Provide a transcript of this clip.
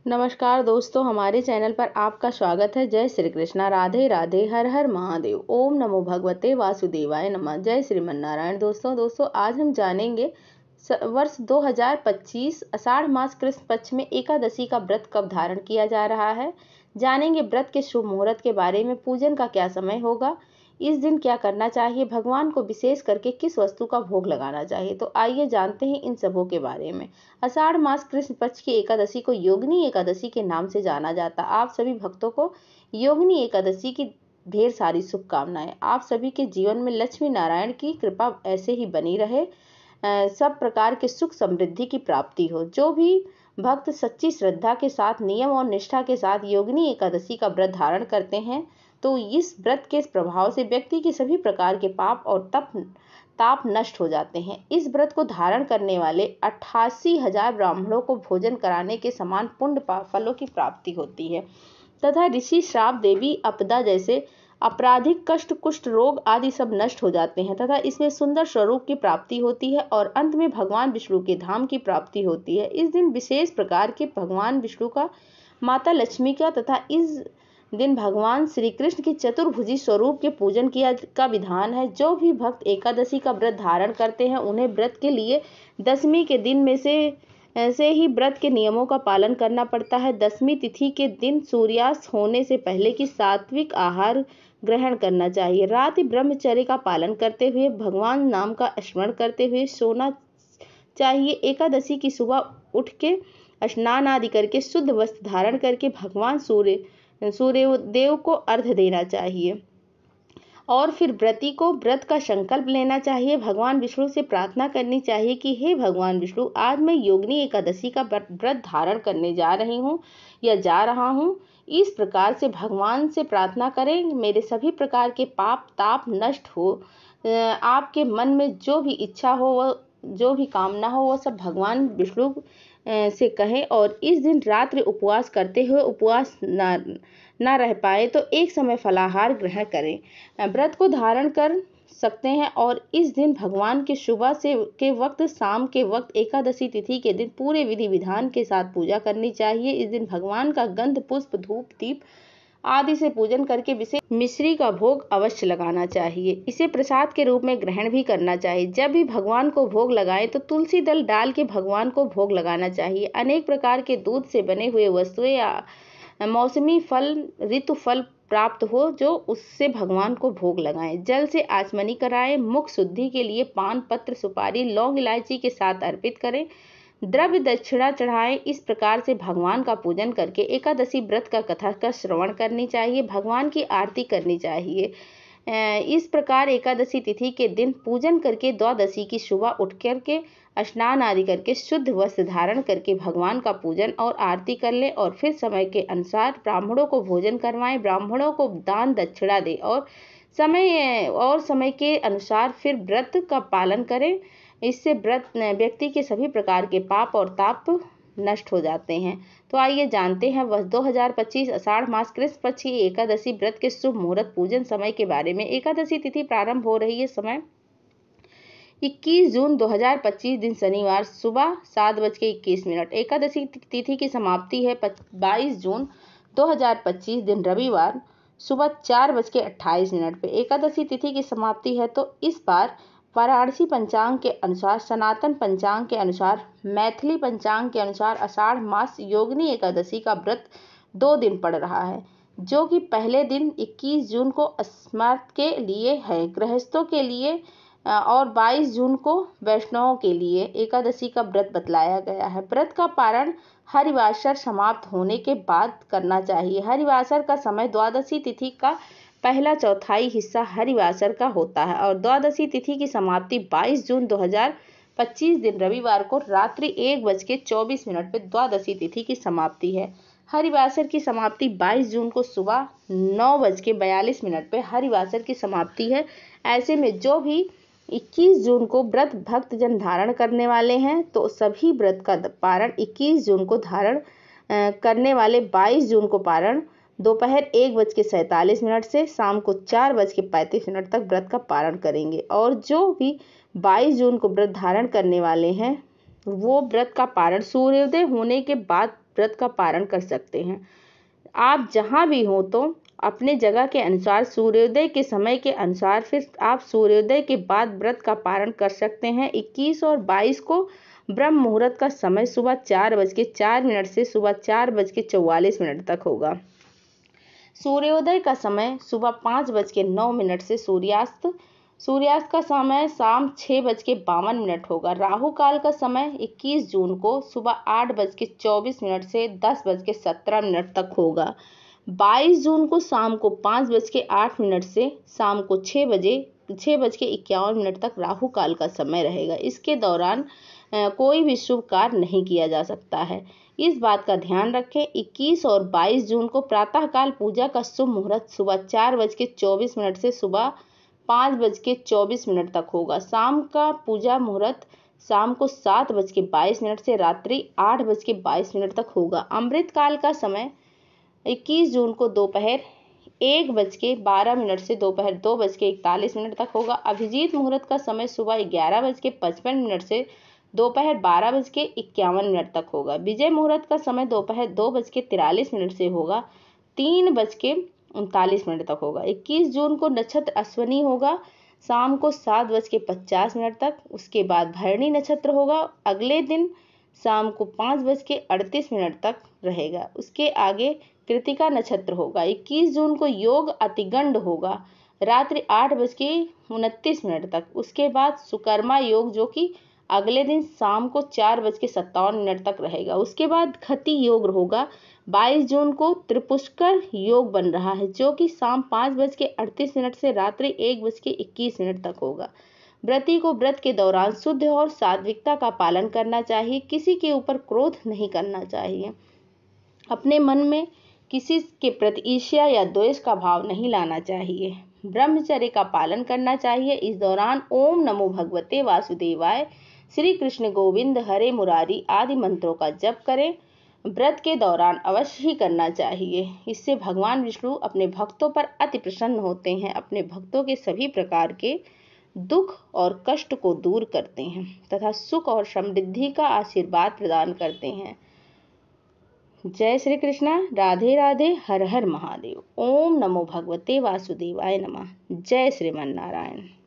नमस्कार दोस्तों, हमारे चैनल पर आपका स्वागत है। जय श्री कृष्णा, राधे राधे, हर हर महादेव, ओम नमो भगवते वासुदेवाय नमः। जय श्रीमन्नारायण। दोस्तों आज हम जानेंगे वर्ष 2025 आषाढ़ मास कृष्ण पक्ष में एकादशी का व्रत कब धारण किया जा रहा है। जानेंगे व्रत के शुभ मुहूर्त के बारे में, पूजन का क्या समय होगा, इस दिन क्या करना चाहिए, भगवान को विशेष करके किस वस्तु का भोग लगाना चाहिए। तो आइए जानते हैं इन सबों के बारे में। आषाढ़ मास कृष्ण पक्ष की एकादशी को योगिनी एकादशी के नाम से जाना जाता है। आप सभी भक्तों को योगिनी एकादशी की ढेर सारी शुभकामनाएं। आप सभी के जीवन में लक्ष्मी नारायण की कृपा ऐसे ही बनी रहे, सब प्रकार के सुख समृद्धि की प्राप्ति हो। जो भी भक्त सच्ची श्रद्धा के साथ, नियम और निष्ठा के साथ योगिनी एकादशी का व्रत धारण करते हैं तो इस व्रत के प्रभाव से व्यक्ति के सभी प्रकार के पाप और ताप नष्ट हो जाते हैं। इस व्रत को धारण करने वाले 88,000 ब्राह्मणों को भोजन कराने के समान पुण्य फलों की प्राप्ति होती है तथा ऋषि श्राप, देवी आपदा जैसे आपराधिक कष्ट, कुष्ठ रोग आदि सब नष्ट हो जाते हैं तथा इसमें सुंदर स्वरूप की प्राप्ति होती है और अंत में भगवान विष्णु के धाम की प्राप्ति होती है। इस दिन विशेष प्रकार के भगवान विष्णु का, माता लक्ष्मी का तथा इस दिन भगवान श्री कृष्ण की चतुर्भुजी स्वरूप के पूजन का विधान है। जो भी भक्त एकादशी का व्रत धारण करते हैं उन्हें व्रत के लिए दशमी के दिन में से ही व्रत के नियमों का पालन करना पड़ता है। दशमी तिथि के दिन सूर्यास्त होने से पहले की सात्विक आहार ग्रहण करना चाहिए। रात ब्रह्मचर्य का पालन करते हुए भगवान नाम का स्मरण करते हुए सोना चाहिए। एकादशी की सुबह उठ के स्नान आदि करके शुद्ध वस्त्र धारण करके भगवान सूर्यदेव को अर्घ्य देना चाहिए और फिर व्रती को व्रत का संकल्प लेना चाहिए। भगवान विष्णु से प्रार्थना करनी चाहिए कि हे भगवान विष्णु, आज मैं योगिनी एकादशी का व्रत धारण करने जा रही हूँ या जा रहा हूँ। इस प्रकार से भगवान से प्रार्थना करें, मेरे सभी प्रकार के पाप ताप नष्ट हो। आपके मन में जो भी इच्छा हो, वह जो भी कामना हो, वो सब भगवान विष्णु से कहें। और इस दिन रात्रि उपवास करते हुए उपवास ना रह पाए तो एक समय फलाहार ग्रहण करें। व्रत को धारण कर सकते हैं और इस दिन भगवान के सुबह से के वक्त, शाम के वक्त, एकादशी तिथि के दिन पूरे विधि विधान के साथ पूजा करनी चाहिए। इस दिन भगवान का गंध, पुष्प, धूप, दीप आदि से पूजन करके विशेष मिश्री का भोग अवश्य लगाना चाहिए। इसे प्रसाद के रूप में ग्रहण भी करना चाहिए। जब भी भगवान को भोग लगाएं तो तुलसी दल डाल के भगवान को भोग लगाना चाहिए। अनेक प्रकार के दूध से बने हुए वस्तुएं या मौसमी फल, ऋतु फल प्राप्त हो जो उससे भगवान को भोग लगाएं। जल से आचमनी कराएं। मुख शुद्धि के लिए पान, पत्र, सुपारी, लौंग, इलायची के साथ अर्पित करें। द्रव्य दक्षिणा चढ़ाएं। इस प्रकार से भगवान का पूजन करके एकादशी व्रत का कथा का श्रवण करनी चाहिए। भगवान की आरती करनी चाहिए। इस प्रकार एकादशी तिथि के दिन पूजन करके द्वादशी की सुबह उठ करके स्नान आदि करके शुद्ध वस्त्र धारण करके भगवान का पूजन और आरती कर ले और फिर समय के अनुसार ब्राह्मणों को भोजन करवाएं। ब्राह्मणों को दान दक्षिणा दे और समय के अनुसार फिर व्रत का पालन करें। इससे व्यक्ति के सभी प्रकार के पाप और ताप नष्ट हो जाते हैं। तो आइए जानते हैं वर्ष 2025 आषाढ़ मास कृष्ण पक्ष की एकादशी व्रत के शुभ मुहूर्त पूजन समय के बारे में। एकादशी तिथि प्रारंभ हो रही है समय 21 जून 2025 दिन शनिवार सुबह 7:21। एकादशी तिथि की समाप्ति है 22 जून 2025 दिन रविवार सुबह 4:28 पे। एकादशी तिथि की समाप्ति है तो इस बार वाराणसी पंचांग के अनुसार, सनातन पंचांग के अनुसार, मैथिली पंचांग के अनुसार आषाढ़ मास योगिनी एकादशी का व्रत 2 दिन पड़ रहा है, जो कि पहले दिन 21 जून को अस्मत् के लिए है, गृहस्थों के लिए, और 22 जून को वैष्णवों के लिए एकादशी का व्रत बतलाया गया है। व्रत का पारण हरिवासर समाप्त होने के बाद करना चाहिए। हरिवासर का समय द्वादशी तिथि का पहला चौथाई हिस्सा हरिवासर का होता है और द्वादशी तिथि की समाप्ति 22 जून 2025 दिन रविवार को रात्रि 1:24 पे द्वादशी तिथि की समाप्ति है। हरिवासर की समाप्ति 22 जून को सुबह 9:42 पे हरिवासर की समाप्ति है। ऐसे में जो भी 21 जून को व्रत भक्त जन धारण करने वाले हैं तो सभी व्रत का पारण 21 जून को धारण करने वाले 22 जून को पारण दोपहर 1:47 से शाम को 4:35 तक व्रत का पारण करेंगे। और जो भी 22 जून को व्रत धारण करने वाले हैं वो व्रत का पारण सूर्योदय होने के बाद व्रत का पारण कर सकते हैं। आप जहाँ भी हो तो अपने जगह के अनुसार सूर्योदय के समय के अनुसार फिर आप सूर्योदय के बाद व्रत का पारण कर सकते हैं। 21 और 22 को ब्रह्म मुहूर्त का समय सुबह 4:04 से सुबह 4:44 तक होगा। सूर्योदय का समय सुबह 5:09 से सूर्यास्त का समय शाम 6:52 होगा। राहु काल का समय 21 जून को सुबह 8:24 से 10:17 तक होगा। 22 जून को शाम को 5:08 से शाम को 6:51 तक राहु काल का समय रहेगा। इसके दौरान कोई भी शुभ कार्य नहीं किया जा सकता है। इस बात का ध्यान रखें। 21 और 22 जून को प्रातःकाल पूजा का शुभ मुहूर्त सुबह 4:24 से सुबह 5:24 तक होगा। शाम का पूजा मुहूर्त शाम को 7:22 से रात्रि 8:22 तक होगा। अमृत काल का समय 21 जून को दोपहर 1:12 से दोपहर 2:41 तक होगा। अभिजीत मुहूर्त का समय सुबह 11:55 से दोपहर 12:51 तक होगा। विजय मुहूर्त का समय दोपहर 2:43 से होगा 3:39 तक होगा। 21 जून को नक्षत्र अश्विनी होगा शाम को 7:50 तक। उसके बाद भरणी नक्षत्र होगा अगले दिन शाम को 5:38 तक रहेगा। उसके आगे कृतिका नक्षत्र होगा। 21 जून को योग अतिगंड होगा रात्रि 8:29 तक। उसके बाद सुकर्मा योग जो कि अगले दिन शाम को 4:57 तक रहेगा। उसके बाद खती योग होगा 22 जून को। त्रिपुष्कर योग बन रहा है जो कि शाम 5:38 से रात्रि 1:21 तक होगा। व्रती को व्रत के दौरान शुद्ध और सात्विकता का पालन करना चाहिए। किसी के ऊपर क्रोध नहीं करना चाहिए। अपने मन में किसी के प्रति ईर्ष्या या द्वेष का भाव नहीं लाना चाहिए। ब्रह्मचर्य का पालन करना चाहिए। इस दौरान ओम नमो भगवते वासुदेवाय, श्री कृष्ण गोविंद हरे मुरारी आदि मंत्रों का जप करें। व्रत के दौरान अवश्य ही करना चाहिए। इससे भगवान विष्णु अपने भक्तों पर अति प्रसन्न होते हैं, अपने भक्तों के सभी प्रकार के दुख और कष्ट को दूर करते हैं तथा सुख और समृद्धि का आशीर्वाद प्रदान करते हैं। जय श्री कृष्णा। राधे राधे। हर हर महादेव। ओम नमो भगवते वासुदेवाय नमः। जय श्रीमन नारायण।